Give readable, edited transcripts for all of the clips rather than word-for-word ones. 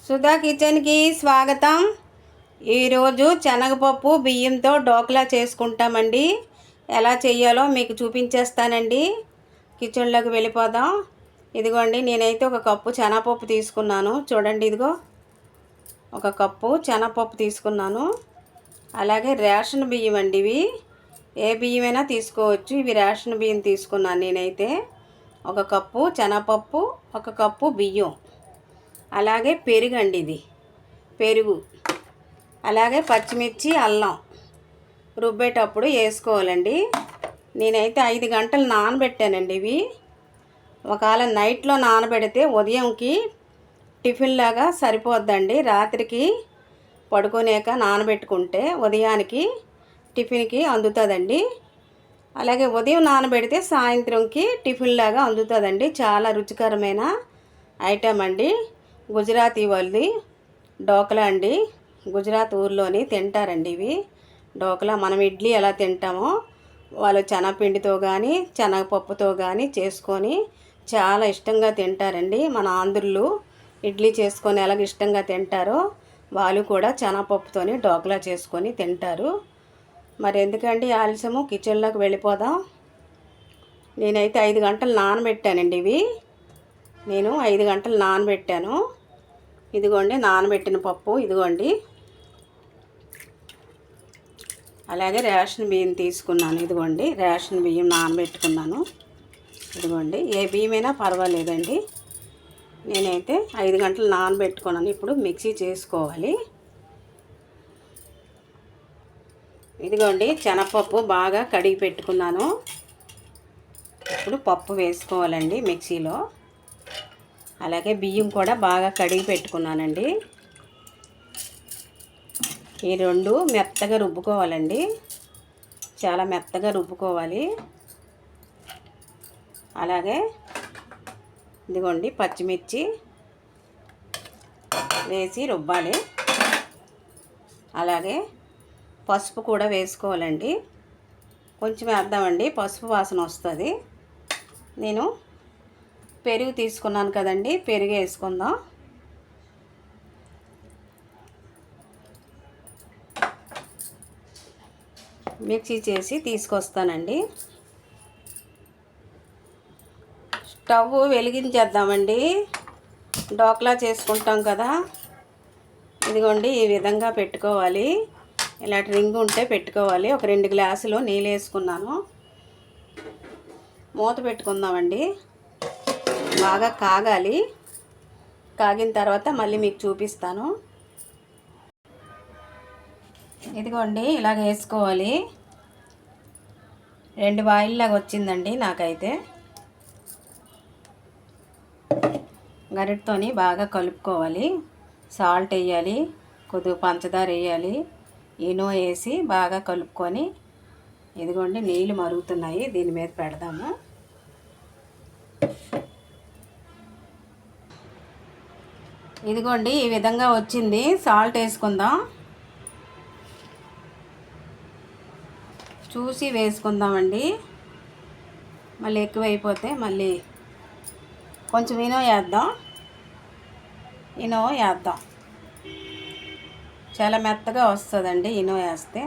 సుధా కిచెన్కి స్వాగతం. ఈరోజు శనగపప్పు బియ్యంతో డోక్లా చేసుకుంటామండి. ఎలా చేయాలో మీకు చూపించేస్తానండి. కిచెన్లోకి వెళ్ళిపోదాం. ఇదిగోండి, నేనైతే ఒక కప్పు శనగపప్పు తీసుకున్నాను. చూడండి, ఇదిగో ఒక కప్పు శనగపప్పు తీసుకున్నాను. అలాగే రేషన్ బియ్యం అండి, ఇవి ఏ బియ్యమైనా తీసుకోవచ్చు. ఇవి రేషన్ బియ్యం తీసుకున్నాను నేనైతే. ఒక కప్పు శనగపప్పు, ఒక కప్పు బియ్యం, అలాగే పెరుగు అండి, ఇది పెరుగు, అలాగే పచ్చిమిర్చి, అల్లం రుబ్బేటప్పుడు వేసుకోవాలండి. నేనైతే 5 గంటలు నానబెట్టానండి ఇవి. ఒకవేళ నైట్లో నానబెడితే ఉదయంకి టిఫిన్ లాగా సరిపోద్దండి. రాత్రికి పడుకోనేక నానబెట్టుకుంటే ఉదయానికి టిఫిన్కి అందుతుందండి. అలాగే ఉదయం నానబెడితే సాయంత్రంకి టిఫిన్ లాగా అందుతుందండి. చాలా రుచికరమైన ఐటమ్ అండి. గుజరాతీ వాళ్ళది డోక్లా అండి. గుజరాత్ ఊర్లోని తింటారండి ఇవి డోక్లా. మనం ఇడ్లీ ఎలా తింటామో వాళ్ళు శనగపిండితో కానీ శనగపప్పుతో కానీ చేసుకొని చాలా ఇష్టంగా తింటారండి. మన ఆంధ్రులు ఇడ్లీ చేసుకొని ఎలాగ ఇష్టంగా తింటారో వాళ్ళు కూడా శనగపప్పుతోని డోక్లా చేసుకొని తింటారు. మరి ఎందుకండి ఆలస్యము, కిచెన్లోకి వెళ్ళిపోదాం. నేనైతే 5 గంటలు నానబెట్టానండి ఇవి. నేను 5 గంటలు నానబెట్టాను. ఇదిగోండి నానబెట్టిన పప్పు, ఇదిగోండి. అలాగే రేషన్ బియ్యం తీసుకున్నాను. ఇదిగోండి రేషన్ బియ్యం నానబెట్టుకున్నాను. ఇదిగోండి, ఏ బియ్యమైనా పర్వాలేదండి. నేనైతే 5 గంటలు నానబెట్టుకున్నాను. ఇప్పుడు మిక్సీ చేసుకోవాలి. ఇదిగోండి శనగపప్పు బాగా కడిగి పెట్టుకున్నాను. ఇప్పుడు పప్పు వేసుకోవాలండి మిక్సీలో. అలాగే బియ్యం కూడా బాగా కడిగి పెట్టుకున్నానండి. ఈ రెండు మెత్తగా రుబ్బుకోవాలండి. చాలా మెత్తగా రుబ్బుకోవాలి. అలాగే ఇదిగోండి పచ్చిమిర్చి వేసి రుబ్బాలి. అలాగే పసుపు కూడా వేసుకోవాలండి. కొంచెం వేద్దామండి, పసుపు వాసన వస్తుంది. నేను పెరుగు తీసుకున్నాను కదండి, పెరుగు వేసుకుందాం. మిక్సీ చేసి తీసుకొస్తానండి. స్టవ్ వెలిగించేద్దామండి. డోక్లా చేసుకుంటాం కదా. ఇదిగోండి ఈ విధంగా పెట్టుకోవాలి. ఇలాంటి రింగ్ ఉంటే పెట్టుకోవాలి. ఒక 2 గ్లాసులు నీళ్ళు వేసుకున్నాను. మూత పెట్టుకుందామండి. బాగా కాగాలి. కాగిన తర్వాత మళ్ళీ మీకు చూపిస్తాను. ఇదిగోండి ఇలాగ వేసుకోవాలి. 2 వాయిల్లాగా వచ్చిందండి నాకైతే. గరిటతోని బాగా కలుపుకోవాలి. సాల్ట్ వేయాలి, కొద్దిగా పంచదార వేయాలి, ఈనో వేసి బాగా కలుపుకొని, ఇదిగోండి నీళ్ళు మరుగుతున్నాయి, దీని మీద పెడదాము. ఇదిగోండి ఈ విధంగా వచ్చింది. సాల్ట్ వేసుకుందాం. చూసి వేసుకుందామండి. మళ్ళీ ఎక్కువైపోతే మళ్ళీ కొంచెం ఈనో వేద్దాం. ఈనో వేద్దాం. చాలా మెత్తగా వస్తుందండి ఈనో వేస్తే.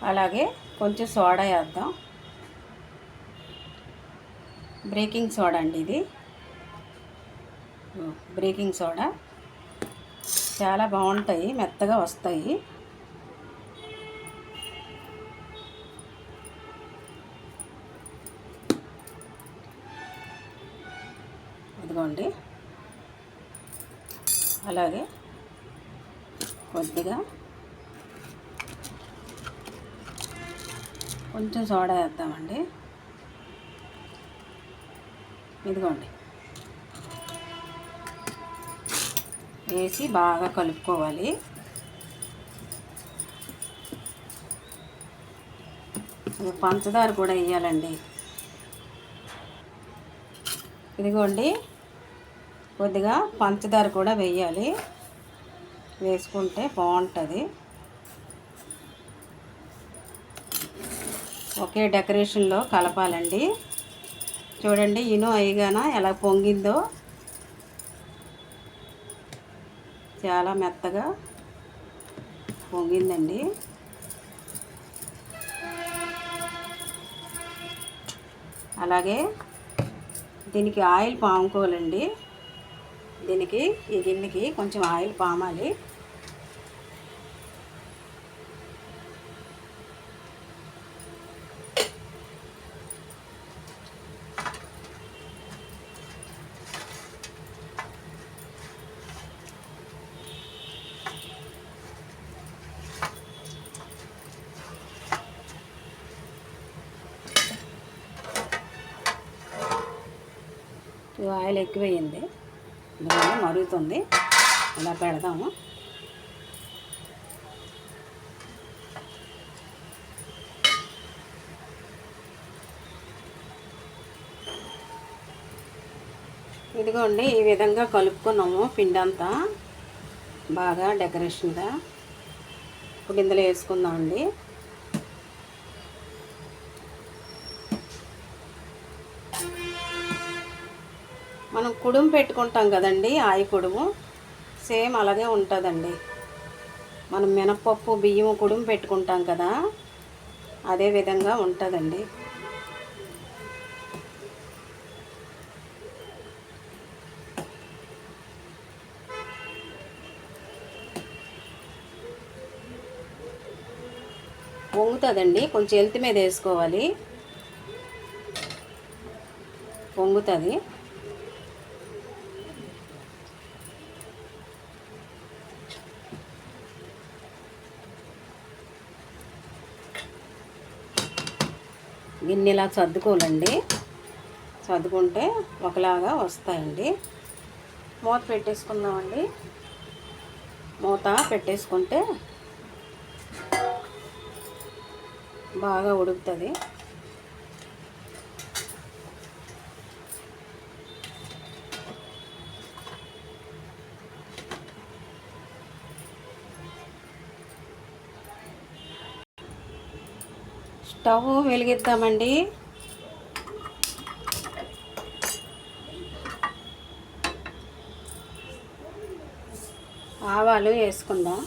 అలాగే కొంచెం సోడా వేద్దాం. బేకింగ్ సోడా అండి ఇది. బేకింగ్ సోడా చాలా బాగుంటాయి, మెత్తగా వస్తాయి. ఇదిగోండి. అలాగే కొద్దిగా కొంచెం సోడా వేద్దామండి. ఇదిగోండి వేసి బాగా కలుపుకోవాలి. పంచదార కూడా వేయాలండి. ఇదిగోండి కొద్దిగా పంచదార కూడా వేయాలి. వేసుకుంటే బాగుంటుంది. ఒకే డెకరేషన్లో కలపాలండి. చూడండి ఈనో అయ్యగాన ఎలా పొంగిందో. చాలా మెత్తగా పొంగిందండి. అలాగే దీనికి ఆయిల్ పాముకోవాలండి. ఈ గిన్నెకి కొంచెం ఆయిల్ పామాలి. ఆయిల్ ఎక్కువయ్యింది, ఇందులో మరుగుతుంది. ఇలా పెడదాము. ఇదిగోండి, ఈ విధంగా కలుపుకున్నాము పిండి అంతా బాగా డెకరేషన్గా. ఇప్పుడు ఇందులో వేసుకుందామండి. మనం కుడుము పెట్టుకుంటాం కదండి, ఆయి కుడుము సేమ్ అలాగే ఉంటుందండి. మనం మినపప్పు బియ్యం కుడుము పెట్టుకుంటాం కదా, అదే విధంగా ఉంటుందండి. పొంగుతుందండి, కొంచెం ఎల్తి మీద వేసుకోవాలి, పొంగుతుంది. గిన్నెలా సర్దుకోవాలండి, సర్దుకుంటే ఒకలాగా వస్తాయండి. మూత పెట్టేసుకుందామండి. మూత పెట్టేసుకుంటే బాగా ఉడుకుతుంది. స్టవ్ వెలిగిద్దామండి. ఆవాలు వేసుకుందాం.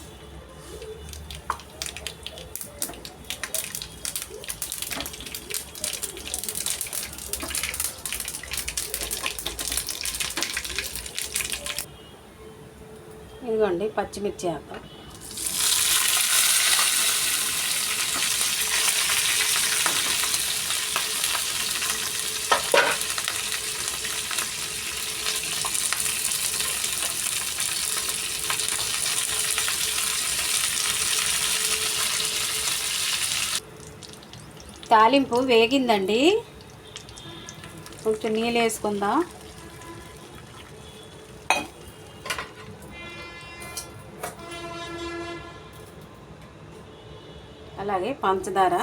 ఇదిగోండి పచ్చిమిర్చి వేద్దాం. తాలింపు వేగిందండి, కొంచెం నీళ్ళు వేసుకుందాం. అలాగే పంచదార,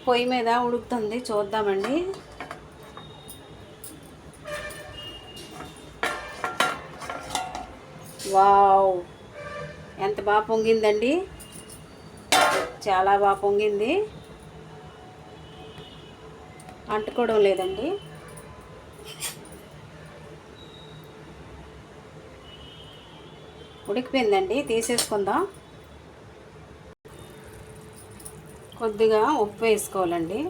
పొయ్యి మీద ఉడుకుతుంది, చూద్దామండి. వావ్, ఎంత బాగా పొంగిందండి, చాలా బాగా పొంగింది, అంటుకోవడం లేదండి. ఉడికిపోయిందండి, తీసేసుకుందాం. కొద్దిగా ఉప్పు వేసుకోవాలండి,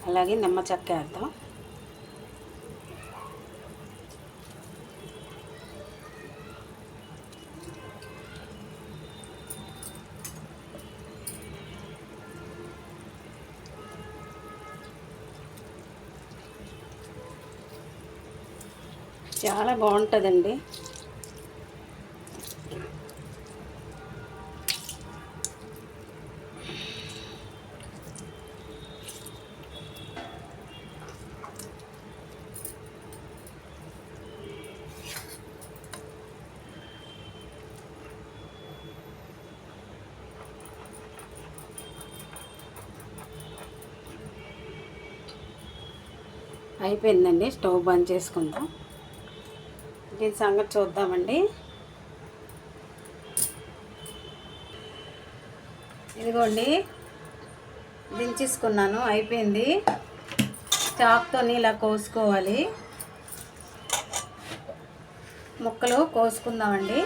అలాగే నిమ్మ చెక్క వేద్దాం. చాలా బాగుంటుందండి. అయిపోయిందండి, స్టవ్ బంద్ చేసుకుందాం. దీని సంగతి చూద్దామండి. ఇదిగోండి దించేసుకున్నాను, అయిపోయింది. చాక్తో ఇలా కోసుకోవాలి. ముక్కలు కోసుకుందామండి.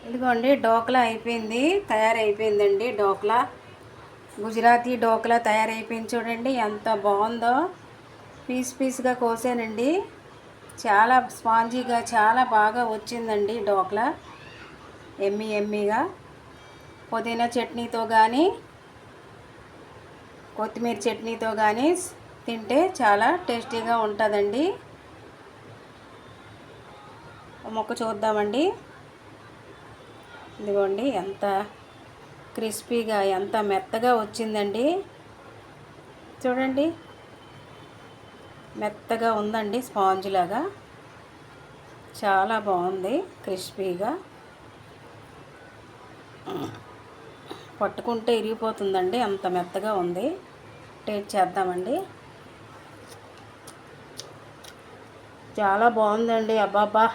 ఇదిగోండి డోక్లా అయిపోయింది, తయారైపోయిందండి. డోక్లా గుజరాతీ డోక్లా తయారైపోయింది. చూడండి ఎంత బాగుందో. పీస్గా కోసానండి. చాలా స్పాంజీగా చాలా బాగా వచ్చిందండి డోక్లా. ఎమ్మీగా పుదీనా చట్నీతో కానీ కొత్తిమీర చట్నీతో కానీ తింటే చాలా టేస్టీగా ఉంటుందండి. మొక్క చూద్దామండి. ఇదిగోండి ఎంత క్రిస్పీగా ఎంత మెత్తగా వచ్చిందండి. చూడండి మెత్తగా ఉందండి, స్పాంజ్ లాగా చాలా బాగుంది, క్రిస్పీగా. పట్టుకుంటే ఇరిగిపోతుందండి, అంత మెత్తగా ఉంది. టేస్ట్ చేద్దామండి. చాలా బాగుందండి. అబ్బాబ్బా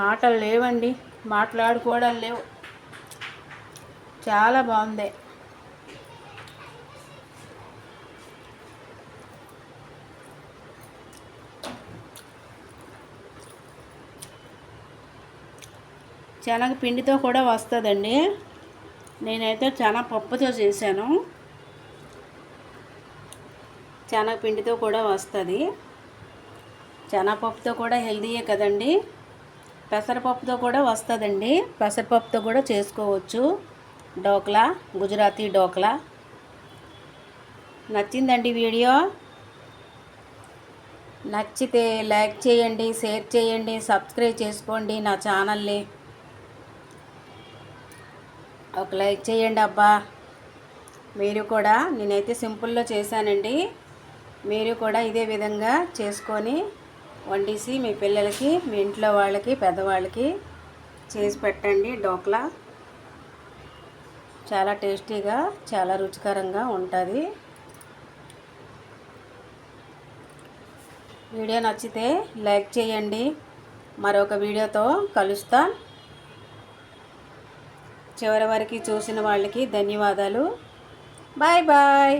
మాటలు లేవండి, మాట్లాడుకోవడం లేవు. చాలా బాగుంది. శనగపిండితో కూడా వస్తుందండి. నేనైతే శనగపప్పుతో చేశాను. శనగపిండితో కూడా వస్తుంది. శనగపప్పుతో కూడా హెల్తీయే కదండి. పెసరపప్పుతో కూడా వస్తుందండి. పెసరపప్పుతో కూడా చేసుకోవచ్చు డోక్లా, గుజరాతీ డోక్లా. నచ్చిందండి వీడియో? నచ్చితే లైక్ చేయండి, షేర్ చేయండి, సబ్స్క్రైబ్ చేసుకోండి నా ఛానల్ని. ఒక లైక్ చేయండి అబ్బా. మీరు కూడా, నేనైతే సింపుల్లో చేశానండి. మీరు కూడా ఇదే విధంగా చేసుకొని వండేసి మీ పిల్లలకి, మీ ఇంట్లో వాళ్ళకి, పెద్దవాళ్ళకి చేసి పెట్టండి. డోక్లా చాలా టేస్టీగా, చాలా రుచికరంగా ఉంటుంది. వీడియో నచ్చితే లైక్ చేయండి. మరొక వీడియోతో కలుస్తా. చివరి వరకు చూసిన వాళ్ళకి ధన్యవాదాలు. Bye bye.